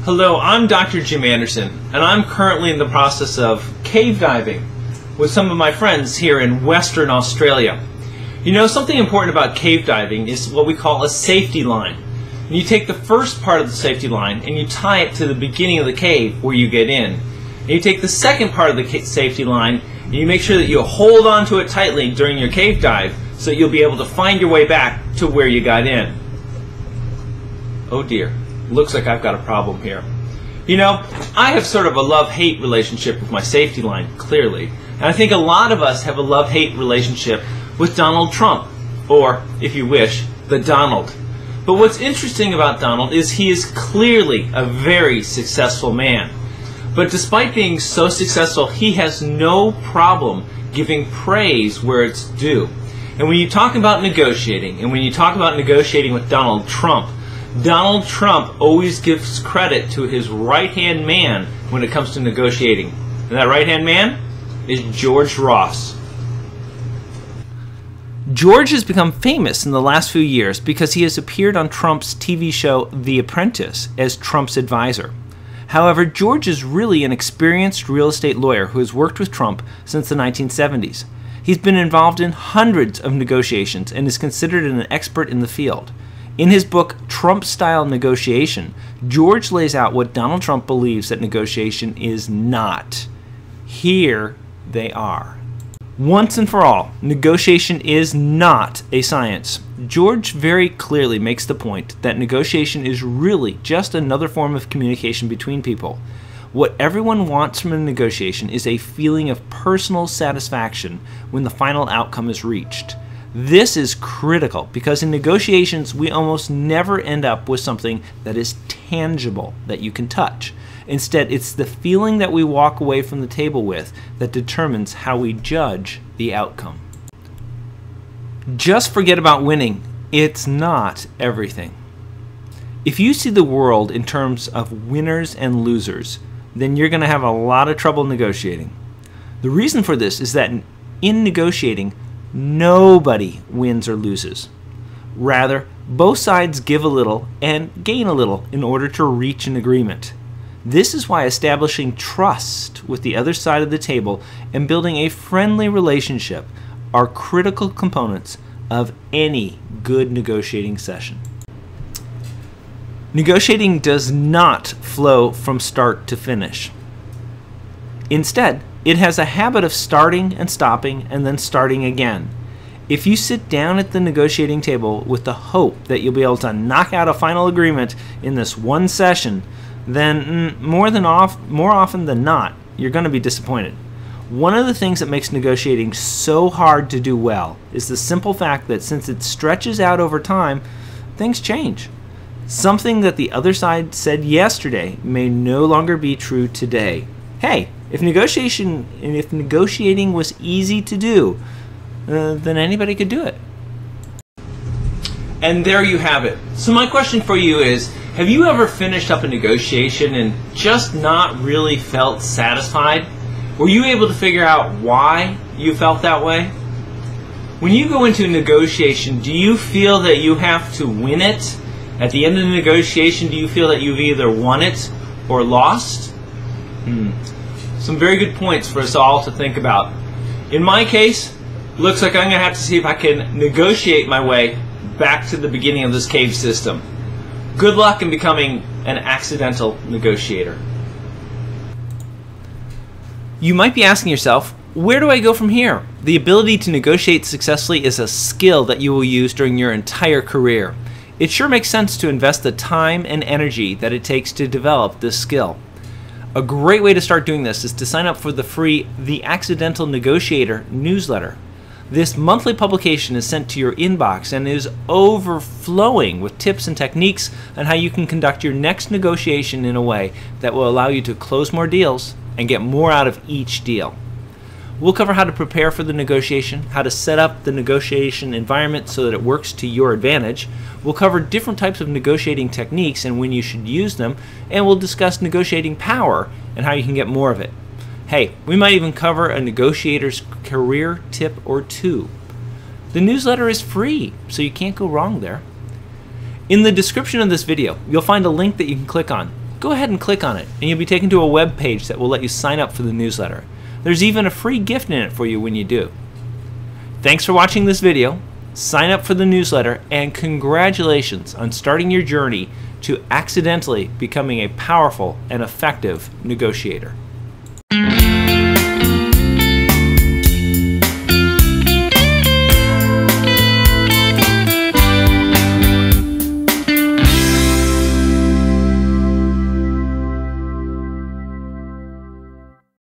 Hello, I'm Dr. Jim Anderson, and I'm currently in the process of cave diving with some of my friends here in Western Australia. You know, something important about cave diving is what we call a safety line. And you take the first part of the safety line and you tie it to the beginning of the cave where you get in. And you take the second part of the safety line and you make sure that you hold onto it tightly during your cave dive so that you'll be able to find your way back to where you got in. Oh dear. Looks like I've got a problem here. You know, I have sort of a love-hate relationship with my safety line, clearly. And I think a lot of us have a love-hate relationship with Donald Trump, or, if you wish, the Donald. But what's interesting about Donald is he is clearly a very successful man. But despite being so successful, he has no problem giving praise where it's due. And when you talk about negotiating, and when you talk about negotiating with Donald Trump always gives credit to his right-hand man when it comes to negotiating. And that right-hand man is George Ross. George has become famous in the last few years because he has appeared on Trump's TV show The Apprentice as Trump's advisor. However, George is really an experienced real estate lawyer who has worked with Trump since the 1970s. He's been involved in hundreds of negotiations and is considered an expert in the field. In his book, Trump-Style Negotiation, George lays out what Donald Trump believes that negotiation is not. Here they are. Once and for all, negotiation is not a science. George very clearly makes the point that negotiation is really just another form of communication between people. What everyone wants from a negotiation is a feeling of personal satisfaction when the final outcome is reached. This is critical because in negotiations we almost never end up with something that is tangible, that you can touch. Instead, it's the feeling that we walk away from the table with that determines how we judge the outcome. Just forget about winning. It's not everything. If you see the world in terms of winners and losers, then you're going to have a lot of trouble negotiating. The reason for this is that in negotiating, nobody wins or loses. Rather, both sides give a little and gain a little in order to reach an agreement. This is why establishing trust with the other side of the table and building a friendly relationship are critical components of any good negotiating session. Negotiating does not flow from start to finish. Instead, it has a habit of starting and stopping and then starting again. If you sit down at the negotiating table with the hope that you'll be able to knock out a final agreement in this one session, then more often than not, you're going to be disappointed. One of the things that makes negotiating so hard to do well is the simple fact that since it stretches out over time, things change. Something that the other side said yesterday may no longer be true today. Hey, if negotiating was easy to do, then anybody could do it. And there you have it. So my question for you is, have you ever finished up a negotiation and just not really felt satisfied? Were you able to figure out why you felt that way? When you go into a negotiation, do you feel that you have to win it? At the end of the negotiation, do you feel that you've either won it or lost? Some very good points for us all to think about. In my case, looks like I'm going to have to see if I can negotiate my way back to the beginning of this cave system. Good luck in becoming an accidental negotiator. You might be asking yourself, where do I go from here? The ability to negotiate successfully is a skill that you will use during your entire career. It sure makes sense to invest the time and energy that it takes to develop this skill. A great way to start doing this is to sign up for the free The Accidental Negotiator newsletter. This monthly publication is sent to your inbox and is overflowing with tips and techniques on how you can conduct your next negotiation in a way that will allow you to close more deals and get more out of each deal. We'll cover how to prepare for the negotiation, how to set up the negotiation environment so that it works to your advantage. We'll cover different types of negotiating techniques and when you should use them, and we'll discuss negotiating power and how you can get more of it. Hey, we might even cover a negotiator's career tip or two. The newsletter is free, so you can't go wrong there. In the description of this video, you'll find a link that you can click on. go ahead and click on it, and you'll be taken to a web page that will let you sign up for the newsletter. There's even a free gift in it for you when you do. Thanks for watching this video. Sign up for the newsletter, and congratulations on starting your journey to accidentally becoming a powerful and effective negotiator.